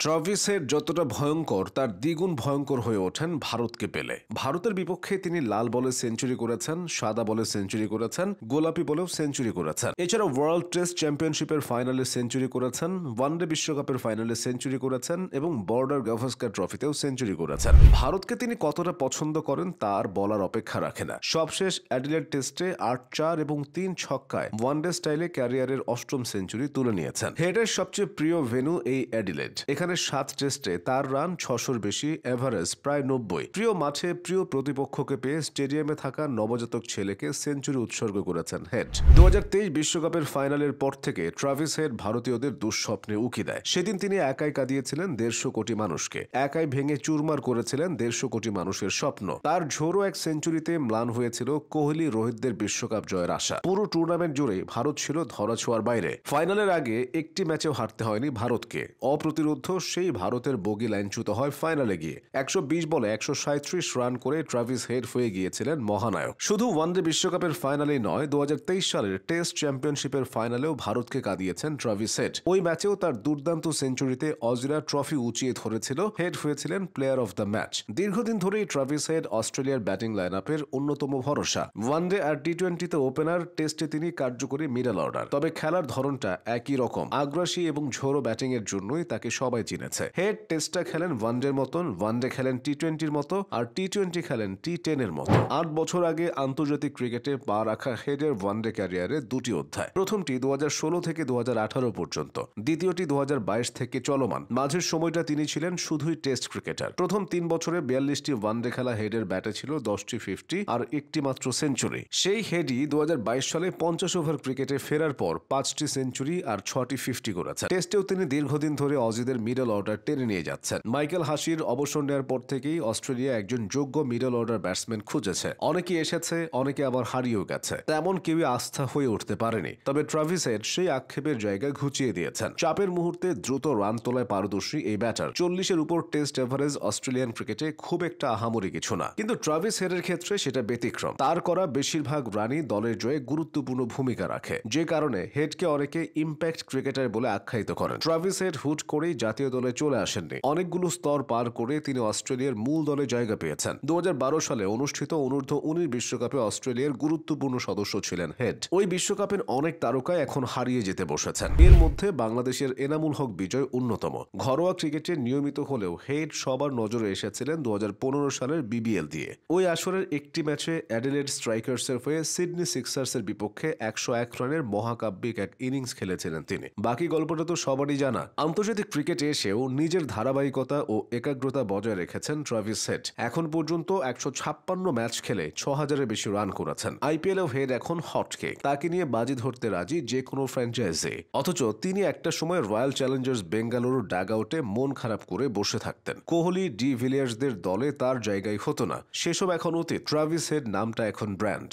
Travis head যতটা ভয়ঙ্কর তার দ্বিগুণ ভয়ঙ্কর হয়ে ওঠেন ভারতকে পেলে। ভারতের বিপক্ষে তিনি লাল বলে সেঞ্চুরি করেছেন, সাদা বলে সেঞ্চুরি করেছেন, গোলাপি বলেও সেঞ্চুরি করেছেন। এছাড়া ওয়ার্ল্ড টেস্ট চ্যাম্পিয়নশিপের ফাইনালে সেঞ্চুরি করেছেন, ওয়ানডে বিশ্বকাপের ফাইনালে সেঞ্চুরি করেছেন এবং বর্ডার গাভাস্কার ট্রফিতেও সেঞ্চুরি করেছেন। ভারতকে তিনি কতটা পছন্দ করেন তার বলার অপেক্ষা রাখে না। সবশেষ অ্যাডিলেড টেস্টে ৮-৪ এবং ৩ ছক্কায় ওয়ানডে স্টাইলে ক্যারিয়ারের অষ্টম সেঞ্চুরি তুলে নিয়েছেন। হেডের সবচেয়ে প্রিয় ভেন্যু এই অ্যাডিলেড। এখানে ৭ টেস্টে তার রান ৬০০-র বেশি, এভারেজ প্রায় ৯০। প্রিয় মাঠে প্রিয় প্রতিপক্ষকে পেয়ে স্টেডিয়ামে থাকা নবজাতক ছেলেকে সেঞ্চুরি উৎসর্গ করেছেন হেড। ২০২৩ বিশ্বকাপের ফাইনালের পর থেকে ট্রাভিস হেড ভারতীয়দের দুঃস্বপ্নে উকি দেয়। সেদিন তিনি একাই কাঁদিয়েছিলেন ১৫০ কোটি মানুষকে, একাই ভেঙে চুরমার করেছিলেন ১৫০ কোটি মানুষের স্বপ্ন। তার ঝোড়ো এক সেঞ্চুরিতে ম্লান হয়েছিল কোহলি রোহিতদের বিশ্বকাপ জয়ের আশা। পুরো টুর্নামেন্ট জুড়ে ভারত ছিল ধরাছোঁয়ার বাইরে। ফাইনালের আগে একটি ম্যাচেও হারতে হয়নি ভারতকে। অপ্রতিরোধ্য সেই ভারতের বগি লাইনচ্যুত হয় ফাইনালে গিয়ে। ১২০ বলে ১৩৭ রান করে ট্রাভিস হেড হয়ে গিয়েছিলেন মহানায়ক। শুধু ওয়ানডে বিশ্বকাপের ফাইনালেই নয়, ২০২৩ সালের টেস্ট চ্যাম্পিয়নশিপের ফাইনালেও ভারতকে কাঁদিয়েছেন ট্রাভিস হেড। ওই ম্যাচেও তার দুর্দান্ত সেঞ্চুরিতে অজিরা ট্রফি উঁচিয়ে ধরেছিল। হেড হয়েছিলেন প্লেয়ার অফ দ্য ম্যাচ। দীর্ঘদিন ধরেই ট্রাভিস হেড অস্ট্রেলিয়ার ব্যাটিং লাইন আপের অন্যতম ভরসা। ওয়ানডে আর টি-টোয়েন্টিতে ওপেনার, টেস্টে তিনি কার্যকরী মিডল অর্ডার। তবে খেলার ধরনটা একই রকম, আগ্রাসী এবং ঝোড়ো ব্যাটিং এর জন্যই তাকে সবাই চিনেছে। হেড টেস্টটা খেলেন ওয়ানডের মতন, ওয়ানডে খেলেন টি-টোয়েন্টির মতো, আর টি-টোয়েন্টি খেলেন টি-10 এর মতো। ৮ বছর আগে আন্তর্জাতিক ক্রিকেটে পা রাখা হেডের ওয়ানডে ক্যারিয়ারে দুটি অধ্যায়। প্রথমটি ২০১৬ থেকে ২০১৮ পর্যন্ত, দ্বিতীয়টি ২০২২ থেকে চলমান। মাঝের সময়টা তিনি ছিলেন শুধুই টেস্ট ক্রিকেটার। প্রথম ৩ বছরে ৪২টি ওয়ানডে খেলা হেডের ব্যাটে ছিল ১০টি ৫০ আর একটি মাত্র সেঞ্চুরি। সেই হেডই ২০২২ সালে ৫০ ওভার ক্রিকেটে ফেরার পর ৫টি সেঞ্চুরি আর ৬টি ৫০ করেছেন। টেস্টেও তিনি দীর্ঘদিন ধরে অজিদের মিডল অর্ডার টেনে নিয়ে যাচ্ছেন। মাইকেল হাসির অবসর নেওয়ার পর থেকেই অস্ট্রেলিয়া একজন যোগ্য মিডল অর্ডার ব্যাটসম্যান খুঁজেছে। অনেকে এসেছে, অনেকে আবার হারিয়েও গেছে। তেমন কেউই আস্থা হয়ে উঠতে পারেনি। তবে ট্রাভিস হেড সেই আক্ষেপের জায়গা ঘুচিয়ে দিয়েছেন। চাপের মুহূর্তে দ্রুত রান তোলায় পারদর্শী এই ব্যাটার। ৪০-এর উপর টেস্ট এভারেজ অস্ট্রেলিয়ান ক্রিকেটে খুব একটা আহামরি কিছু না। কিন্তু ট্রাভিস হেডের ক্ষেত্রে সেটা ব্যতিক্রম। তার করা বেশিরভাগ রানই দলের জয়ে গুরুত্বপূর্ণ ভূমিকা রাখে, যে কারণে হেডকে অনেকে ইম্প্যাক্ট ক্রিকেটার বলে আখ্যায়িত করেন। ট্রাভিস হেড হুট করেই জাতীয় দলে চলে আসেননি। অনেকগুলো স্তর পার করে তিনি অস্ট্রেলিয়ার মূল দলে জায়গা পেয়েছেন। ২০১২ সালে অনুষ্ঠিত অনূর্ধ্ব-১৯ বিশ্বকাপে অস্ট্রেলিয়ার গুরুত্বপূর্ণ সদস্য ছিলেন হেড। ওই বিশ্বকাপের অনেক তারকা এখন হারিয়ে যেতে বসেছেন। এর মধ্যে বাংলাদেশের এনামুল হক বিজয় অন্যতম। ঘরোয়া ক্রিকেটে নিয়মিত হলেও হেড সবার নজরে এসেছিলেন ২০১৫ সালের বিবিএল দিয়ে। ওই আসরের একটি ম্যাচে অ্যাডিলেড স্ট্রাইকার্সের হয়ে সিডনি সিক্সার্সের বিপক্ষে ১০১ রানের মহাকাব্যিক এক ইনিংস খেলেছিলেন তিনি। বাকি গল্পটা তো সবারই জানা। আন্তর্জাতিক ক্রিকেটে এসেও নিজের ধারাবাহিকতা ও একাগ্রতা বজায় রেখেছেন ট্রাভিস হেড। এখন পর্যন্ত ১৫৬ ম্যাচ খেলে ৬,০০০-এর বেশি রান করেছেন। আইপিএলেও হেড এখন হটকেক। তাকে নিয়ে বাজি ধরতে রাজি যে কোনো ফ্র্যাঞ্চাইজি। অথচ তিনি একটা সময় রয়্যাল চ্যালেঞ্জার্স বেঙ্গালুরু ডাগ আউটে মন খারাপ করে বসে থাকতেন। কোহলি, ডি ভিলিয়ার্সদের দলে তার জায়গায় হতো না। সেসব এখন অতীত। ট্রাভিস হেড নামটা এখন ব্র্যান্ড।